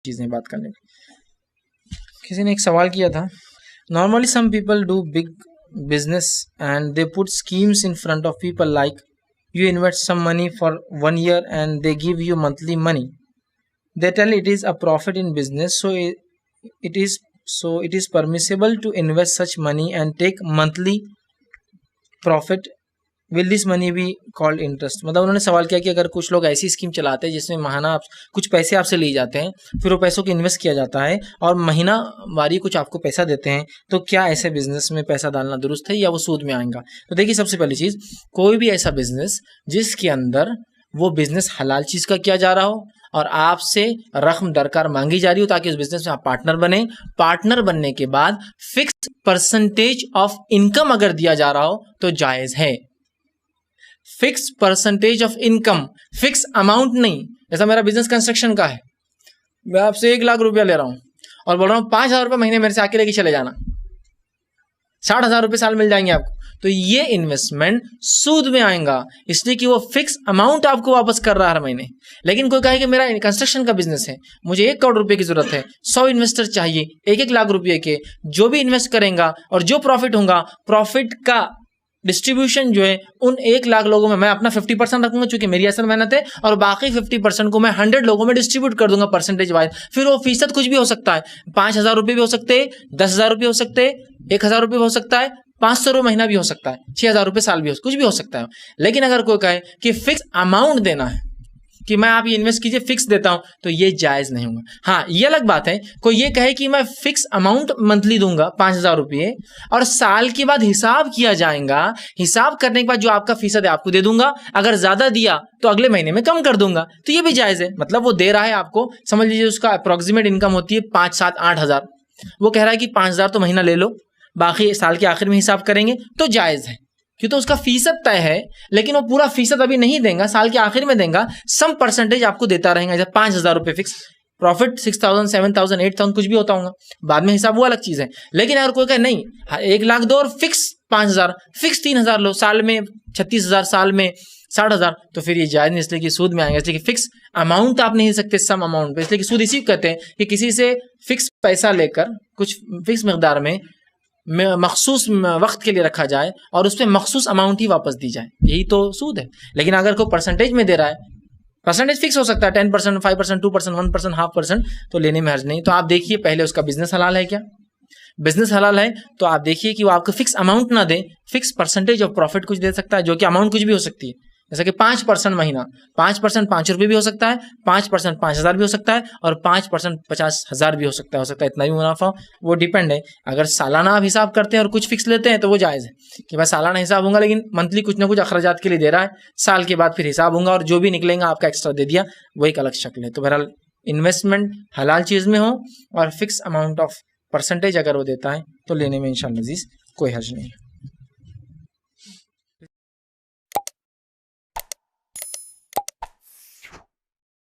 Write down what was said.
चीज़ें बात करने की। किसी ने एक सवाल किया था, normally some people do big business and they put schemes in front of people like you invest some money for 1 year and they give you monthly money. They tell it is a profit in business, so it is permissible to invest such money and take monthly profit. Will this money be called interest? मतलब उन्होंने सवाल किया कि अगर कुछ लोग ऐसी scheme चलाते हैं जिसमें महीना कुछ पैसे आपसे लिए जाते हैं, फिर वो पैसों को इन्वेस्ट किया जाता है और महीना वारी कुछ आपको पैसा देते हैं, तो क्या ऐसे बिजनेस में पैसा डालना दुरुस्त है या वो सूद में आएगा? तो देखिए, सबसे पहली चीज़, कोई भी ऐसा बिजनेस जिसके अंदर वो बिजनेस हलाल चीज़ का किया जा रहा हो और आपसे रकम दरकार मांगी जा रही हो ताकि उस बिजनेस में आप पार्टनर बने, पार्टनर बनने के बाद फिक्स परसेंटेज ऑफ इनकम अगर दिया जा रहा हो तो जायज़ है। Fix percentage of income, fix amount नहीं। जैसा मेरा बिजनेस कंस्ट्रक्शन का है, मैं आपसे 1 लाख रुपया ले रहा हूं और बोल रहा हूं 5,000 रुपये महीने मेरे से आके लेके चले जाना, 60,000 रुपये साल मिल जाएंगे आपको, तो ये इन्वेस्टमेंट सूद में आएगा, इसलिए कि वो फिक्स अमाउंट आपको वापस कर रहा है हर महीने। लेकिन कोई कहे कि मेरा कंस्ट्रक्शन का बिजनेस है, मुझे 1 करोड़ रुपए की जरूरत है, 100 इन्वेस्टर चाहिए 1-1 लाख रुपये के, जो भी इन्वेस्ट करेगा और जो प्रॉफिट होगा, प्रॉफिट का डिस्ट्रीब्यूशन जो है उन 1 लाख लोगों में मैं अपना 50% रखूंगा चूंकि मेरी असल मेहनत है, और बाकी 50% को मैं 100 लोगों में डिस्ट्रीब्यूट कर दूंगा परसेंटेज वाइज। फिर वो फीसद कुछ भी हो सकता है, 5,000 रुपये भी हो सकते हैं, 10,000 रुपये हो सकते हैं, 1,000 रुपये हो सकता है, 500 रुपये महीना भी हो सकता है, 6,000 रुपये साल भी हो, कुछ भी हो सकता है। लेकिन अगर कोई कहे कि फिक्स अमाउंट देना है कि मैं आप ये इन्वेस्ट कीजिए फिक्स देता हूं, तो ये जायज नहीं होगा। हाँ, ये अलग बात है, कोई ये कहे कि मैं फिक्स अमाउंट मंथली दूंगा 5,000 रुपये और साल के बाद हिसाब किया जाएगा, हिसाब करने के बाद जो आपका फीसद है आपको दे दूंगा, अगर ज्यादा दिया तो अगले महीने में कम कर दूंगा, तो ये भी जायज है। मतलब वो दे रहा है आपको, समझ लीजिए उसका अप्रोक्सीमेट इनकम होती है 5, 7, 8,000, वो कह रहा है कि 5,000 तो महीना ले लो, बाकी साल के आखिर में हिसाब करेंगे, तो जायज है क्यों, तो उसका फीसद तय है। लेकिन वो पूरा फीसद अभी नहीं देगा, साल के आखिर में देगा, सम परसेंटेज आपको देता रहेगा। जैसे 5,000 रुपये फिक्स, प्रॉफिट 6,000, 7,000, 8,000 कुछ भी होता होगा, बाद में हिसाब वो अलग चीज है। लेकिन अगर कोई कहे नहीं 1 लाख दो और फिक्स 5,000, फिक्स 3,000 लो, साल में 36,000, साल में 60,000, तो फिर ये जायज नहीं, इसलिए कि सूद में आएगा। इसलिए कि फिक्स अमाउंट आप नहीं दे सकते सम अमाउंट पे, इसलिए कि सूद इसी को कहते हैं कि किसी से फिक्स पैसा लेकर कुछ फिक्स मकदार में मखसूस वक्त के लिए रखा जाए और उस पर मखसूस अमाउंट ही वापस दी जाए, यही तो सूद है। लेकिन अगर कोई परसेंटेज में दे रहा है, परसेंटेज फिक्स हो सकता है 10%, 5%, 2%, 1%, 0.5%, तो लेने में हर्ज नहीं। तो आप देखिए पहले उसका बिजनेस हलाल है क्या, बिजनेस हलाल है तो आप देखिए कि वो आपको फिक्स अमाउंट ना दे, फिक्स परसेंटेज ऑफ प्रॉफिट कुछ दे सकता है, जो कि अमाउंट कुछ भी हो सकती है। जैसे कि 5% महीना, 5% 5 रुपये भी हो सकता है, 5% 5,000 भी हो सकता है, और 5% 50,000 भी हो सकता है इतना भी मुनाफा, वो डिपेंड है। अगर सालाना आप हिसाब करते हैं और कुछ फिक्स लेते हैं तो वो जायज़ है कि भाई सालाना हिसाब होगा, लेकिन मंथली कुछ ना कुछ अखराजात के लिए दे रहा है, साल के बाद फिर हिसाब होगा और जो भी निकलेगा आपका एक्स्ट्रा दे दिया, वो एक अलग शक्ल है। तो बहरहाल इन्वेस्टमेंट हलाल चीज़ में हो और फिक्स अमाउंट ऑफ परसेंटेज अगर वो देता है तो लेने में इंशाअल्लाह अज़ीज़ कोई हर्ज नहीं है।